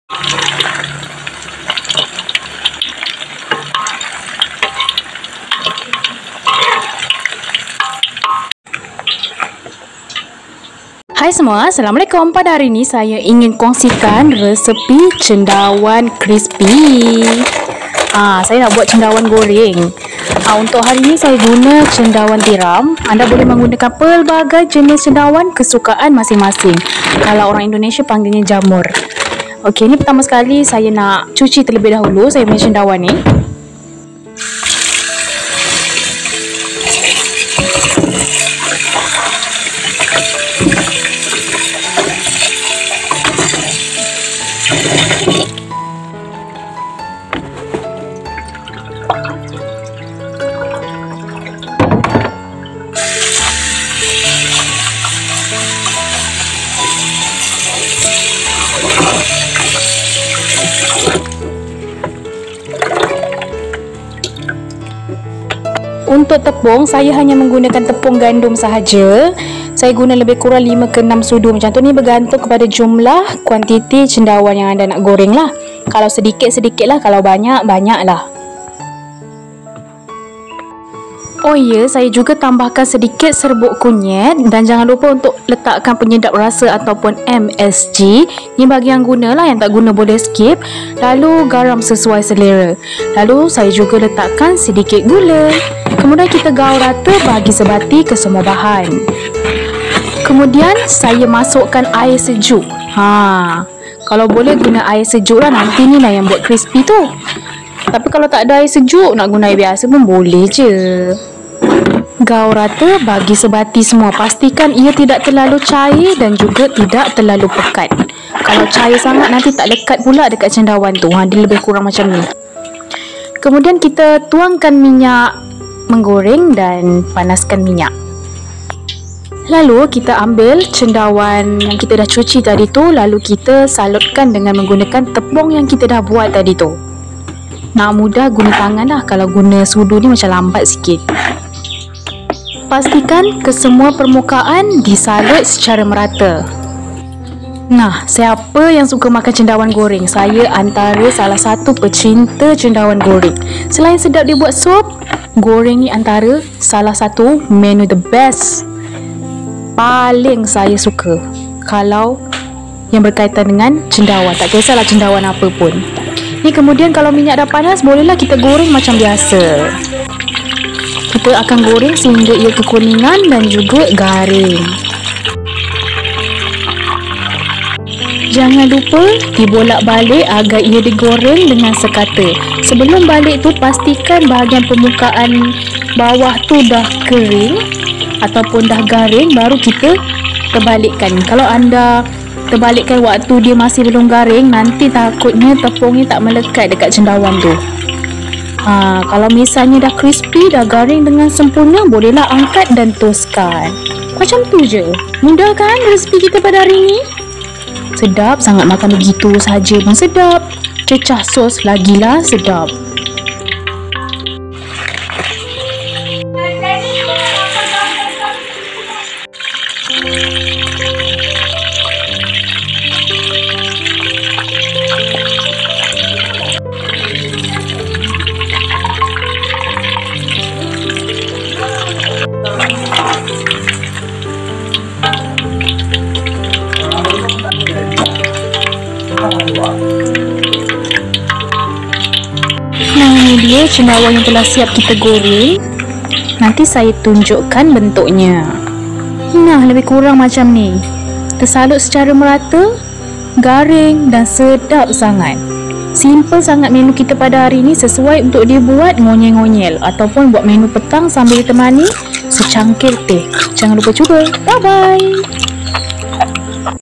Hai semua, Assalamualaikum. Pada hari ini saya ingin kongsikan resepi cendawan crispy. Saya nak buat cendawan goreng. Untuk hari ini saya guna cendawan tiram. Anda boleh menggunakan pelbagai jenis cendawan kesukaan masing-masing. Kalau orang Indonesia panggilnya jamur. Okey, ni pertama sekali saya nak cuci terlebih dahulu saya punya cendawan ni. Untuk tepung, saya hanya menggunakan tepung gandum sahaja. Saya guna lebih kurang 5 ke 6 sudu macam tu. Ni bergantung kepada jumlah kuantiti cendawan yang anda nak goreng lah. Kalau sedikit-sedikit lah, kalau banyak-banyak lah. Oh ya, saya juga tambahkan sedikit serbuk kunyit. Dan jangan lupa untuk letakkan penyedap rasa ataupun MSG. Ni bagi yang guna lah, yang tak guna boleh skip. Lalu garam sesuai selera. Lalu saya juga letakkan sedikit gula. Kemudian kita gaul rata bagi sebati ke semua bahan. Kemudian saya masukkan air sejuk. Kalau boleh guna air sejuk lah, nanti ni lah yang buat crispy tu. Tapi kalau tak ada air sejuk, nak guna air biasa pun boleh je. Gaul rata bagi sebati semua. Pastikan ia tidak terlalu cair dan juga tidak terlalu pekat. Kalau cair sangat nanti tak lekat pula dekat cendawan tu. Dia lebih kurang macam ni. Kemudian kita tuangkan minyak menggoreng dan panaskan minyak. Lalu kita ambil cendawan yang kita dah cuci tadi tu, lalu kita salutkan dengan menggunakan tepung yang kita dah buat tadi tu. Nak mudah guna tangan lah, kalau guna sudu ni macam lambat sikit. Pastikan ke semua permukaan disalut secara merata. Nah, siapa yang suka makan cendawan goreng? Saya antara salah satu pecinta cendawan goreng. Selain sedap dia buat sup, goreng ni antara salah satu menu the best paling saya suka kalau yang berkaitan dengan cendawan. Tak kisahlah cendawan apa pun. Ni kemudian kalau minyak dah panas, bolehlah kita goreng macam biasa. Kita akan goreng sehingga ia kekuningan dan juga garing. Jangan lupa dibolak-balik agar ia digoreng dengan sekata. Sebelum balik tu, pastikan bahagian permukaan bawah tu dah kering ataupun dah garing, baru kita terbalikkan. Kalau anda terbalikkan waktu dia masih belum garing, nanti takutnya tepung ni tak melekat dekat cendawan tu. Kalau misalnya dah crispy, dah garing dengan sempurna, bolehlah angkat dan toskan. Macam tu je. Mudah kan resipi kita pada hari ni? Sedap sangat, makan begitu sahaja pun sedap. Cecah sos lagilah sedap. Nah, ini dia cendawan yang telah siap kita goreng. Nanti saya tunjukkan bentuknya. Nah, lebih kurang macam ni. Tersalut secara merata, garing dan sedap sangat. Simple sangat menu kita pada hari ini, sesuai untuk dibuat ngonyel-ngonyel ataupun buat menu petang sambil ditemani secangkir teh. Jangan lupa cuba. Bye-bye.